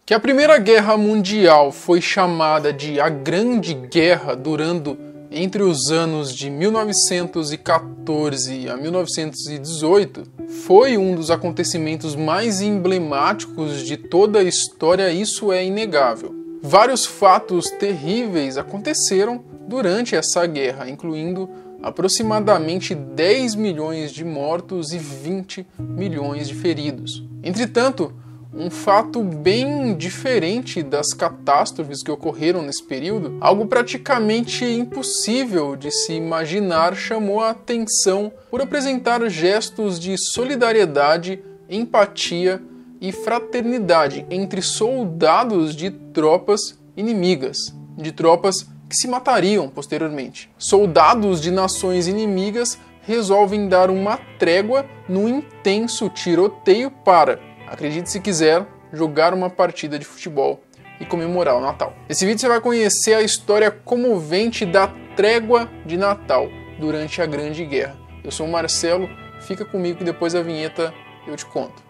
Que a Primeira Guerra Mundial foi chamada de a Grande Guerra, durando entre os anos de 1914 a 1918, foi um dos acontecimentos mais emblemáticos de toda a história, isso é inegável. Vários fatos terríveis aconteceram durante essa guerra, incluindo aproximadamente 10 milhões de mortos e 20 milhões de feridos. Entretanto, um fato bem diferente das catástrofes que ocorreram nesse período, algo praticamente impossível de se imaginar, chamou a atenção por apresentar gestos de solidariedade, empatia e fraternidade entre soldados de tropas inimigas, de tropas que se matariam posteriormente. Soldados de nações inimigas resolvem dar uma trégua num intenso tiroteio para, acredite se quiser, jogar uma partida de futebol e comemorar o Natal. Nesse vídeo você vai conhecer a história comovente da trégua de Natal durante a Grande Guerra. Eu sou o Marcelo, fica comigo que depois da vinheta eu te conto.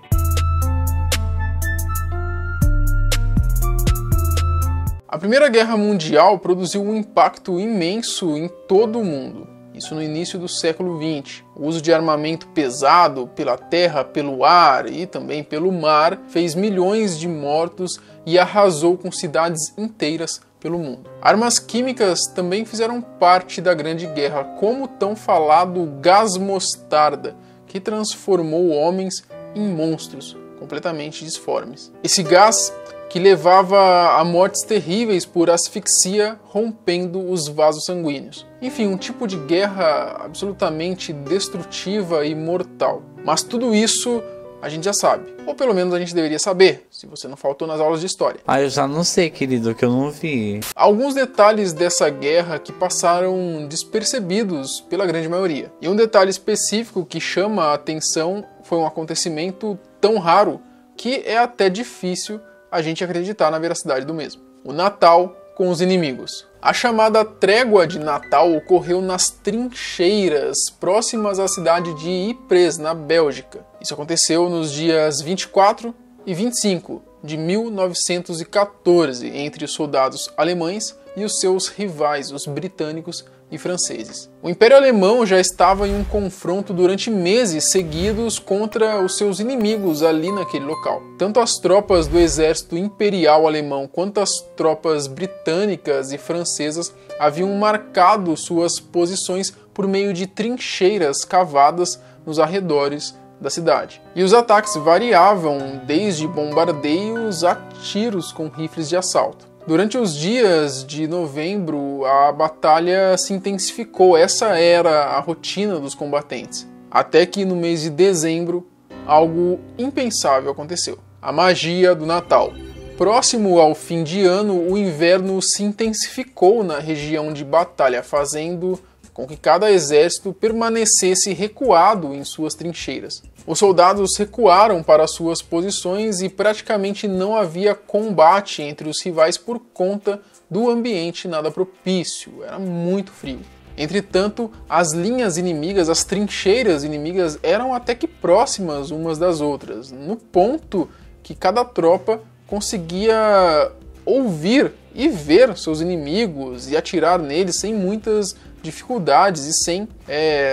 A Primeira Guerra Mundial produziu um impacto imenso em todo o mundo. Isso no início do século XX. O uso de armamento pesado pela terra, pelo ar e também pelo mar fez milhões de mortos e arrasou com cidades inteiras pelo mundo. Armas químicas também fizeram parte da Grande Guerra, como o tão falado gás mostarda, que transformou homens em monstros completamente disformes. Esse gás que levava a mortes terríveis por asfixia, rompendo os vasos sanguíneos. Enfim, um tipo de guerra absolutamente destrutiva e mortal. Mas tudo isso a gente já sabe, ou pelo menos a gente deveria saber, se você não faltou nas aulas de história. Eu já não sei, querido, que eu não vi. Alguns detalhes dessa guerra que passaram despercebidos pela grande maioria. E um detalhe específico que chama a atenção foi um acontecimento tão raro que é até difícil a gente acreditar na veracidade do mesmo. O Natal com os inimigos. A chamada Trégua de Natal ocorreu nas trincheiras próximas à cidade de Ypres, na Bélgica. Isso aconteceu nos dias 24 e 25 de 1914, entre os soldados alemães e os seus rivais, os britânicos e franceses. O Império Alemão já estava em um confronto durante meses seguidos contra os seus inimigos ali naquele local. Tanto as tropas do exército imperial alemão quanto as tropas britânicas e francesas haviam marcado suas posições por meio de trincheiras cavadas nos arredores da cidade. E os ataques variavam desde bombardeios a tiros com rifles de assalto. Durante os dias de novembro, a batalha se intensificou, essa era a rotina dos combatentes. Até que no mês de dezembro, algo impensável aconteceu. A magia do Natal. Próximo ao fim de ano, o inverno se intensificou na região de batalha, fazendo com que cada exército permanecesse recuado em suas trincheiras. Os soldados recuaram para suas posições e praticamente não havia combate entre os rivais por conta do ambiente nada propício, era muito frio. Entretanto, as linhas inimigas, as trincheiras inimigas eram até que próximas umas das outras, no ponto que cada tropa conseguia ouvir e ver seus inimigos e atirar neles sem muitas dificuldades e sem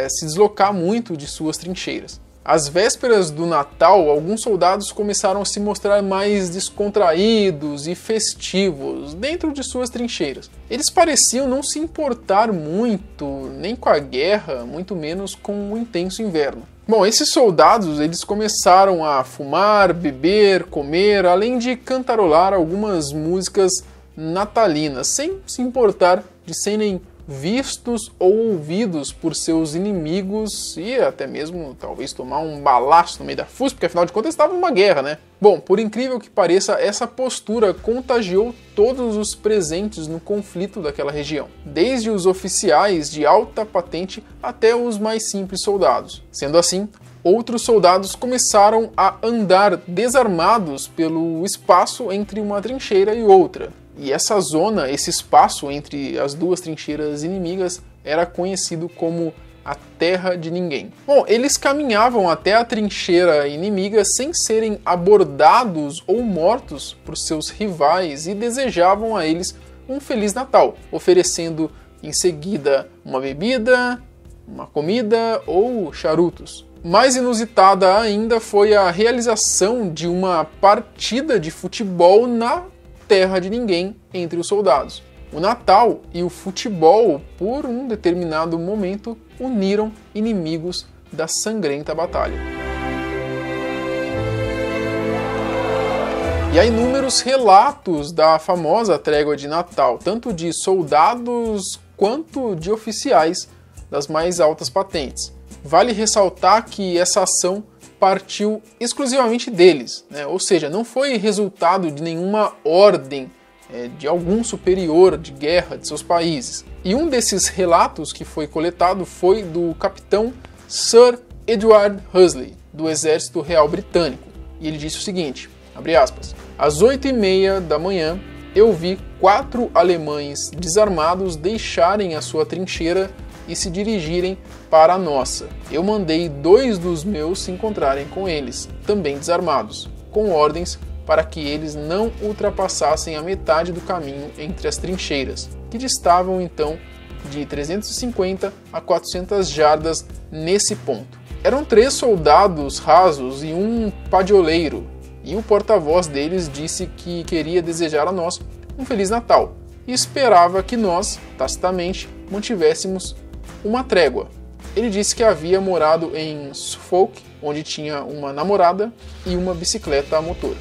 se deslocar muito de suas trincheiras. Às vésperas do Natal, alguns soldados começaram a se mostrar mais descontraídos e festivos dentro de suas trincheiras. Eles pareciam não se importar muito nem com a guerra, muito menos com o intenso inverno. Bom, esses soldados eles começaram a fumar, beber, comer, além de cantarolar algumas músicas natalinas, sem se importar de serem vistos ou ouvidos por seus inimigos e até mesmo talvez tomar um balaço no meio da fuça, porque afinal de contas estava numa guerra, né? Bom, por incrível que pareça, essa postura contagiou todos os presentes no conflito daquela região, desde os oficiais de alta patente até os mais simples soldados. Sendo assim, outros soldados começaram a andar desarmados pelo espaço entre uma trincheira e outra. E essa zona, esse espaço entre as duas trincheiras inimigas, era conhecido como a terra de ninguém. Bom, eles caminhavam até a trincheira inimiga sem serem abordados ou mortos por seus rivais e desejavam a eles um Feliz Natal, oferecendo em seguida uma bebida, uma comida ou charutos. Mais inusitada ainda foi a realização de uma partida de futebol na terra de ninguém entre os soldados. O Natal e o futebol, por um determinado momento, uniram inimigos da sangrenta batalha. E há inúmeros relatos da famosa trégua de Natal, tanto de soldados quanto de oficiais das mais altas patentes. Vale ressaltar que essa ação partiu exclusivamente deles, né? Ou seja, não foi resultado de nenhuma ordem de algum superior de guerra de seus países. E um desses relatos que foi coletado foi do capitão Sir Edward Huxley, do Exército Real Britânico. E ele disse o seguinte, abre aspas, às 8h30 da manhã, eu vi 4 alemães desarmados deixarem a sua trincheira e se dirigirem para a nossa. Eu mandei 2 dos meus se encontrarem com eles, também desarmados, com ordens para que eles não ultrapassassem a metade do caminho entre as trincheiras, que distavam então de 350 a 400 jardas nesse ponto. Eram 3 soldados rasos e um padioleiro, e o porta-voz deles disse que queria desejar a nós um Feliz Natal e esperava que nós, tacitamente, mantivéssemos uma trégua. Ele disse que havia morado em Suffolk, onde tinha uma namorada e uma bicicleta a motor.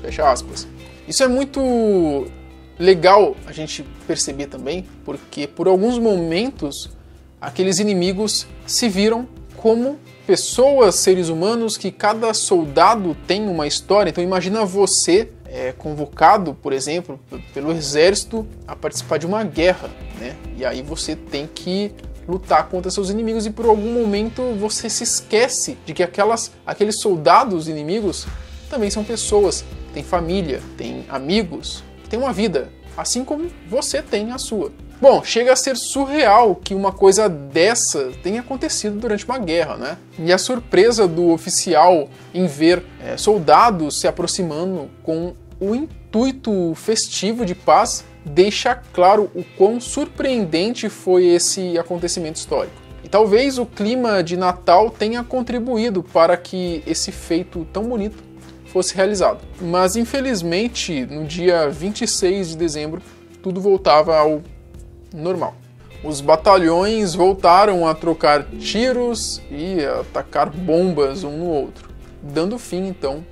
Fecha aspas. Isso é muito legal a gente perceber também, porque por alguns momentos aqueles inimigos se viram como pessoas, seres humanos, que cada soldado tem uma história. Então imagina você convocado, por exemplo, pelo exército a participar de uma guerra, né? E aí você tem que lutar contra seus inimigos e por algum momento você se esquece de que aqueles soldados inimigos também são pessoas, têm família, têm amigos, têm uma vida, assim como você tem a sua. Bom, chega a ser surreal que uma coisa dessa tenha acontecido durante uma guerra, né? E a surpresa do oficial em ver soldados se aproximando com o intuito festivo de paz deixa claro o quão surpreendente foi esse acontecimento histórico. E talvez o clima de Natal tenha contribuído para que esse feito tão bonito fosse realizado. Mas infelizmente, no dia 26 de dezembro, tudo voltava ao normal. Os batalhões voltaram a trocar tiros e a atacar bombas um no outro, dando fim então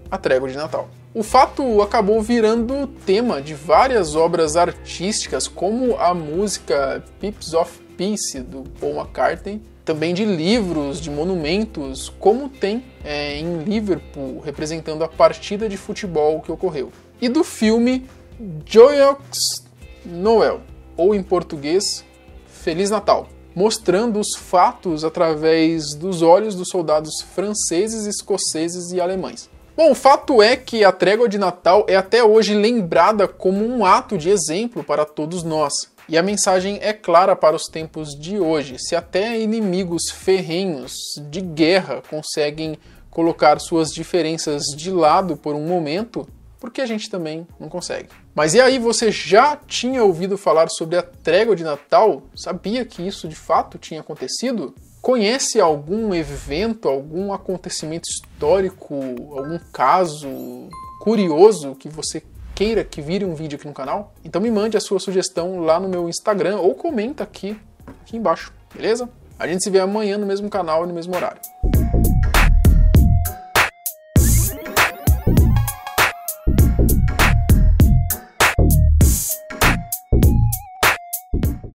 à trégua de Natal. O fato acabou virando tema de várias obras artísticas, como a música Pips of Peace do Paul McCartney, também de livros, de monumentos, como tem em Liverpool, representando a partida de futebol que ocorreu. E do filme Joyeux Noël, ou em português, Feliz Natal, mostrando os fatos através dos olhos dos soldados franceses, escoceses e alemães. Bom, o fato é que a trégua de Natal é até hoje lembrada como um ato de exemplo para todos nós. E a mensagem é clara para os tempos de hoje. Se até inimigos ferrenhos de guerra conseguem colocar suas diferenças de lado por um momento, por que a gente também não consegue? Mas e aí, você já tinha ouvido falar sobre a trégua de Natal? Sabia que isso de fato tinha acontecido? Conhece algum evento, algum acontecimento histórico, algum caso curioso que você queira que vire um vídeo aqui no canal? Então me mande a sua sugestão lá no meu Instagram ou comenta aqui embaixo, beleza? A gente se vê amanhã no mesmo canal e no mesmo horário.